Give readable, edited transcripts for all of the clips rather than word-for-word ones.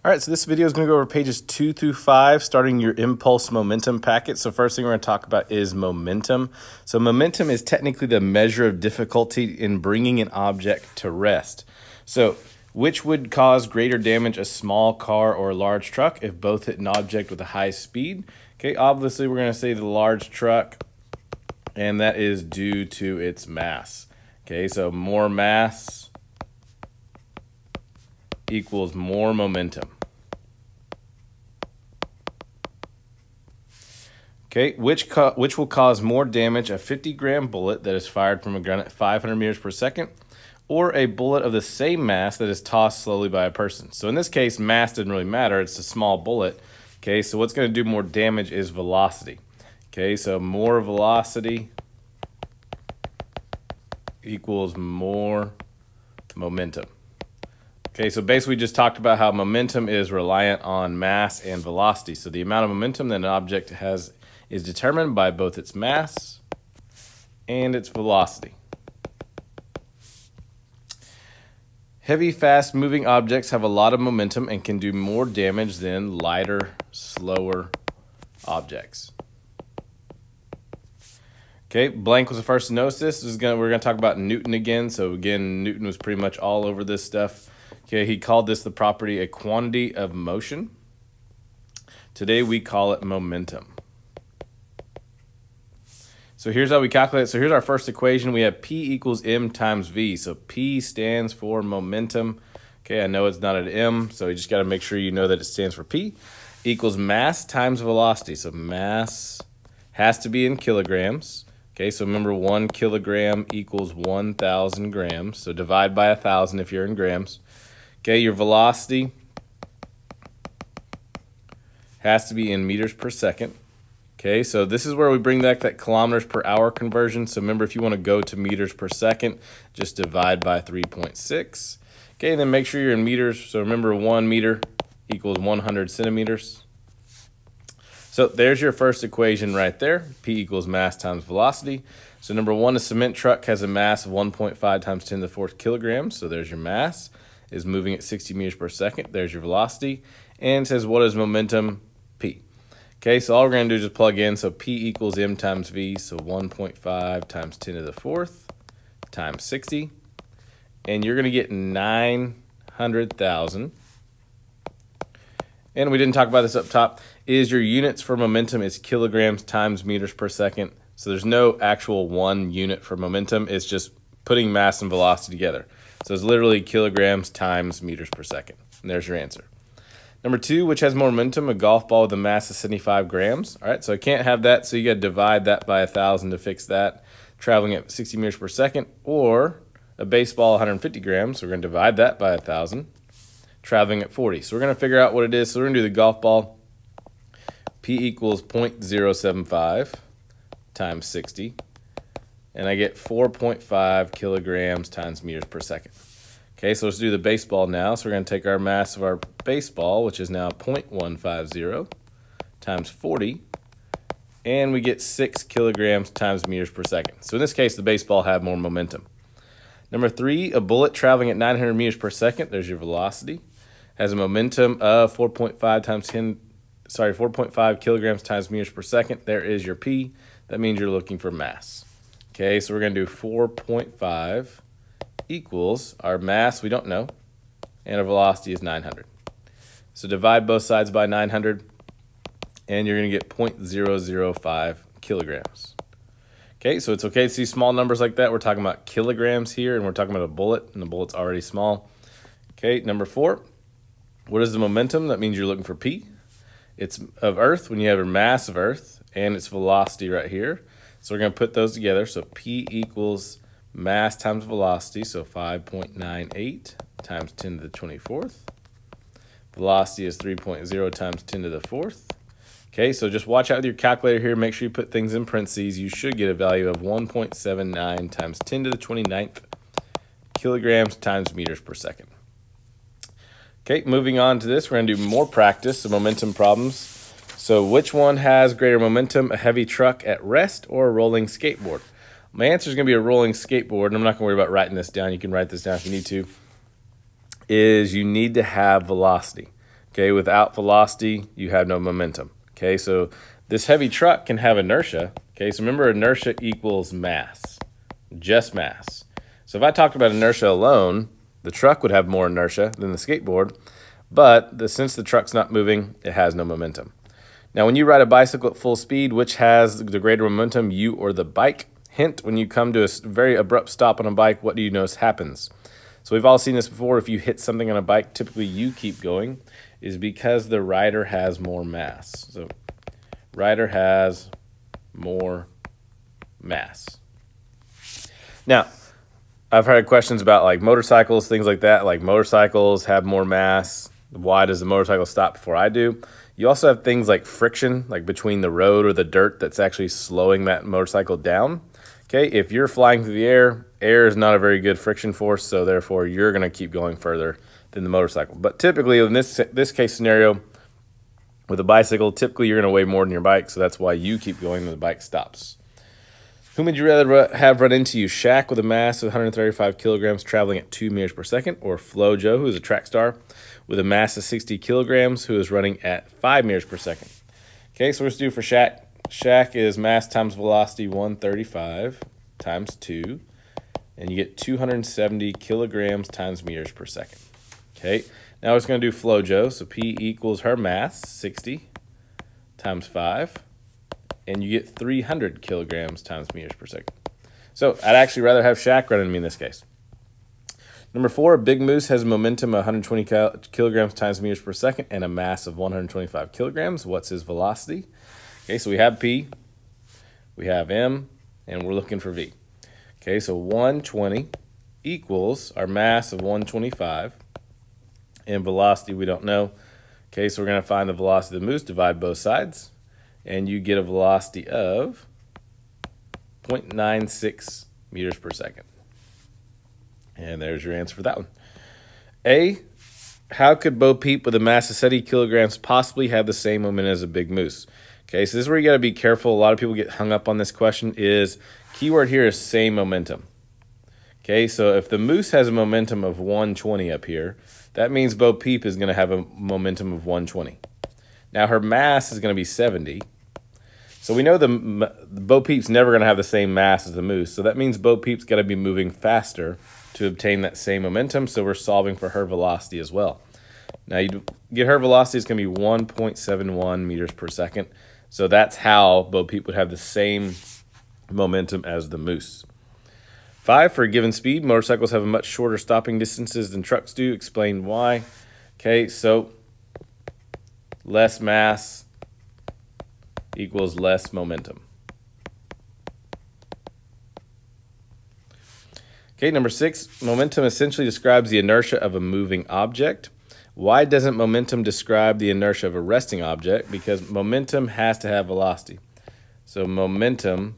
All right, so this video is going to go over pages 2 through 5, starting your impulse momentum packet. So first thing we're going to talk about is momentum. So momentum is technically the measure of difficulty in bringing an object to rest. So which would cause greater damage, a small car or a large truck, if both hit an object with a high speed? Okay, obviously we're going to say the large truck, and that is due to its mass. Okay, so more mass equals more momentum. Okay, which will cause more damage, a 50-gram bullet that is fired from a gun at 500 meters per second, or a bullet of the same mass that is tossed slowly by a person? So in this case, mass doesn't really matter. It's a small bullet. Okay, so what's going to do more damage is velocity. Okay, so more velocity equals more momentum. Okay, so basically we just talked about how momentum is reliant on mass and velocity. So the amount of momentum that an object has is determined by both its mass and its velocity. Heavy, fast-moving objects have a lot of momentum and can do more damage than lighter, slower objects. Okay, Blank was the first to notice this. We're going to talk about Newton again. So again, Newton was pretty much all over this stuff. Okay, he called this the property a quantity of motion. Today we call it momentum. So here's how we calculate it. So here's our first equation. We have P equals M times V. So P stands for momentum. Okay, I know it's not an M, so you just got to make sure you know that it stands for P. Equals mass times velocity. So mass has to be in kilograms. Okay, so remember 1 kilogram equals 1,000 grams. So divide by 1,000 if you're in grams. Okay, your velocity has to be in meters per second. Okay, so this is where we bring back that kilometers per hour conversion. So remember, if you want to go to meters per second, just divide by 3.6. Okay, and then make sure you're in meters. So remember, 1 meter equals 100 centimeters. So there's your first equation right there. P equals mass times velocity. So number 1, a cement truck has a mass of 1.5 times 10 to the 4th kilograms. So there's your mass, is moving at 60 meters per second. There's your velocity. And it says, what is momentum? P. Okay, so all we're going to do is just plug in. So P equals M times V. So 1.5 times 10 to the 4th times 60. And you're going to get 900,000. And we didn't talk about this up top, is your units for momentum is kilograms times meters per second. So there's no actual one unit for momentum. It's just putting mass and velocity together. So it's literally kilograms times meters per second. And there's your answer. Number 2, which has more momentum, a golf ball with a mass of 75 grams. All right, so I can't have that, so you got to divide that by 1,000 to fix that, traveling at 60 meters per second, or a baseball 150 grams. So we're going to divide that by 1,000, traveling at 40. So we're going to figure out what it is. So we're going to do the golf ball. P equals 0.075 times 60, and I get 4.5 kilograms times meters per second. Okay, so let's do the baseball now. So we're going to take our mass of our baseball, which is now 0.150 times 40, and we get 6 kilograms times meters per second. So in this case, the baseball had more momentum. Number 3, a bullet traveling at 900 meters per second, there's your velocity, has a momentum of 4.5 kilograms times meters per second. There is your P. That means you're looking for mass. Okay, so we're going to do 4.5 equals our mass, we don't know, and our velocity is 900. So divide both sides by 900, and you're going to get 0.005 kilograms. Okay, so it's okay to see small numbers like that. We're talking about kilograms here, and we're talking about a bullet, and the bullet's already small. Okay, number 4, what is the momentum? That means you're looking for P. It's of Earth when you have a mass of Earth, and its velocity right here. So we're going to put those together. So P equals mass times velocity, so 5.98 times 10 to the 24th. Velocity is 3.0 times 10 to the 4th. Okay, so just watch out with your calculator here. Make sure you put things in parentheses. You should get a value of 1.79 times 10 to the 29th kilograms times meters per second. Okay, moving on to this, we're going to do more practice, some momentum problems. So which one has greater momentum, a heavy truck at rest or a rolling skateboard? My answer is going to be a rolling skateboard, and I'm not going to worry about writing this down. You can write this down if you need to. Is you need to have velocity. Okay, without velocity, you have no momentum. Okay, so this heavy truck can have inertia. Okay, so remember, inertia equals mass, just mass. So if I talked about inertia alone, the truck would have more inertia than the skateboard, but since the truck's not moving, it has no momentum. Now, when you ride a bicycle at full speed, which has the greater momentum, you or the bike? Hint, when you come to a very abrupt stop on a bike, what do you notice happens? So we've all seen this before. If you hit something on a bike, typically you keep going, is because the rider has more mass. So rider has more mass. Now, I've heard questions about like motorcycles, things like that. Like motorcycles have more mass. Why does the motorcycle stop before I do? You also have things like friction, like between the road or the dirt, that's actually slowing that motorcycle down. Okay, if you're flying through the air, air is not a very good friction force, so therefore you're going to keep going further than the motorcycle. But typically in this case scenario, with a bicycle, typically you're going to weigh more than your bike, so that's why you keep going and the bike stops. Whom would you rather have run into you? Shaq with a mass of 135 kilograms traveling at 2 meters per second, or FloJo, who is a track star, with a mass of 60 kilograms, who is running at 5 meters per second? Okay, so let's do for Shaq. Shaq is mass times velocity 135 times 2, and you get 270 kilograms times meters per second. Okay, now it's going to do FloJo, so P equals her mass, 60 times 5, and you get 300 kilograms times meters per second. So I'd actually rather have Shaq running me in this case. Number 4, a big moose has a momentum of 120 kilograms times meters per second and a mass of 125 kilograms. What's his velocity? Okay, so we have P, we have M, and we're looking for V. Okay, so 120 equals our mass of 125, and velocity we don't know. Okay, so we're going to find the velocity of the moose, divide both sides, and you get a velocity of 0.96 meters per second. And there's your answer for that one. A, how could Bo Peep with a mass of 70 kilograms possibly have the same momentum as a big moose? Okay, so this is where you got to be careful. A lot of people get hung up on this question. Keyword here is same momentum. Okay, so if the moose has a momentum of 120 up here, that means Bo Peep is going to have a momentum of 120. Now her mass is going to be 70. So we know the Bo Peep's never going to have the same mass as the moose. So that means Bo Peep's got to be moving faster to obtain that same momentum. So we're solving for her velocity as well. Now you get her velocity is going to be 1.71 meters per second. So that's how Bo Peep would have the same momentum as the moose. 5, for a given speed, motorcycles have a much shorter stopping distances than trucks do. Explain why. Okay, so less mass equals less momentum. Okay, number 6, momentum essentially describes the inertia of a moving object. Why doesn't momentum describe the inertia of a resting object? Because momentum has to have velocity. So momentum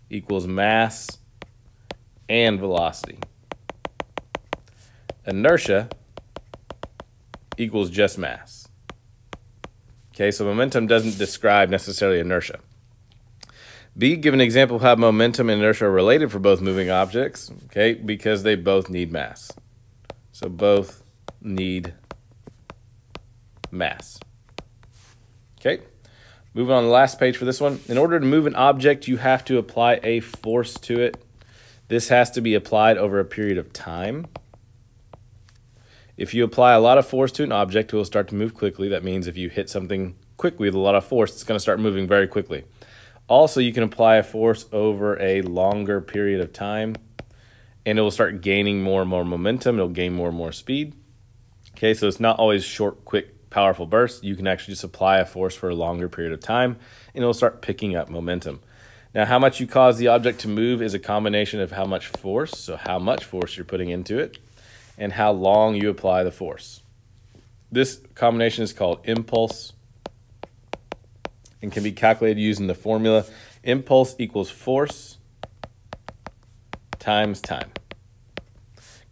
equals mass and velocity. Inertia equals just mass. Okay, so momentum doesn't describe necessarily inertia. B, give an example of how momentum and inertia are related for both moving objects. Okay, because they both need mass. So both need mass. Okay, moving on to the last page for this one. In order to move an object, you have to apply a force to it. This has to be applied over a period of time. If you apply a lot of force to an object, it will start to move quickly. That means if you hit something quickly with a lot of force, it's going to start moving very quickly. Also, you can apply a force over a longer period of time, and it will start gaining more and more momentum. It'll gain more and more speed. Okay, so it's not always short, quick, powerful bursts. You can actually just apply a force for a longer period of time, and it'll start picking up momentum. Now, how much you cause the object to move is a combination of how much force, so how much force you're putting into it, and how long you apply the force. This combination is called impulse and can be calculated using the formula impulse equals force times time.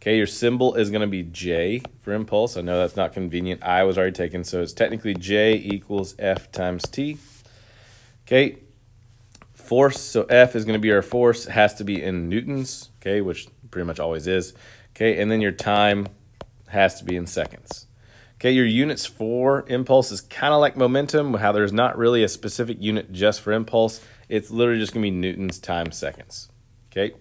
Okay, your symbol is going to be J for impulse. I know that's not convenient. I was already taken, so it's technically J equals F times T. Okay, force, so F is going to be our force. It has to be in newtons, okay, which pretty much always is. Okay, and then your time has to be in seconds. Okay, your units for impulse is kind of like momentum, how there's not really a specific unit just for impulse. It's literally just going to be newtons times seconds. Okay.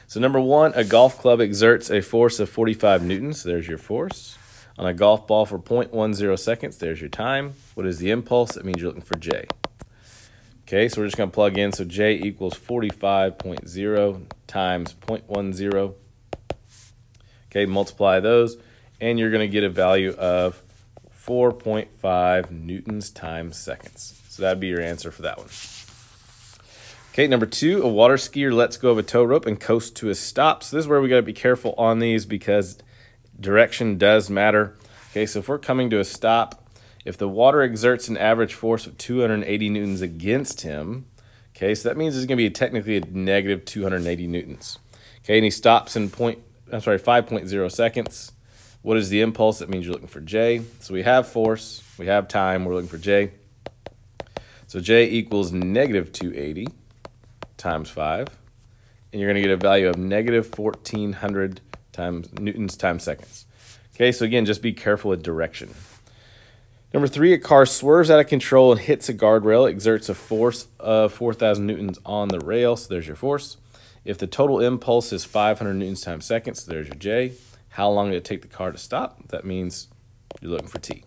So number one, a golf club exerts a force of 45 newtons. There's your force. On a golf ball for 0.10 seconds, there's your time. What is the impulse? That means you're looking for J. Okay, so we're just going to plug in. So J equals 45.0 times 0.10. Okay, multiply those, and you're going to get a value of 4.5 newtons times seconds. So that'd be your answer for that one. Okay, number two, a water skier lets go of a tow rope and coasts to a stop. So this is where we got to be careful on these because direction does matter. Okay, so if we're coming to a stop, if the water exerts an average force of 280 newtons against him, okay, so that means it's going to be technically a negative 280 newtons. Okay, and he stops in 5.0 seconds. What is the impulse? That means you're looking for J. So we have force, we have time, we're looking for J. So J equals negative 280 times 5, and you're going to get a value of negative 1,400 times newtons times seconds. Okay, so again, just be careful with direction. Number three, a car swerves out of control and hits a guardrail, exerts a force of 4,000 newtons on the rail, so there's your force. If the total impulse is 500 newtons times seconds, so there's your J. How long did it take the car to stop? That means you're looking for T.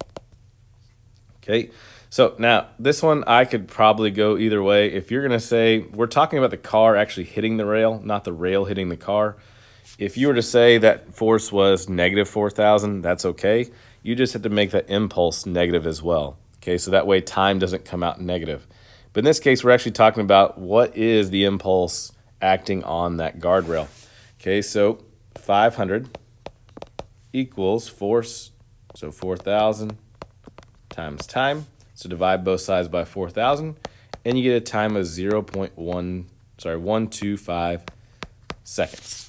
Okay, so now this one I could probably go either way. If you're going to say, we're talking about the car actually hitting the rail, not the rail hitting the car. If you were to say that force was negative 4,000, that's okay. You just have to make that impulse negative as well. Okay, so that way time doesn't come out negative. But in this case, we're actually talking about what is the impulse acting on that guardrail. Okay, so 500 equals force, so 4,000 times time. So divide both sides by 4,000, and you get a time of 125 seconds.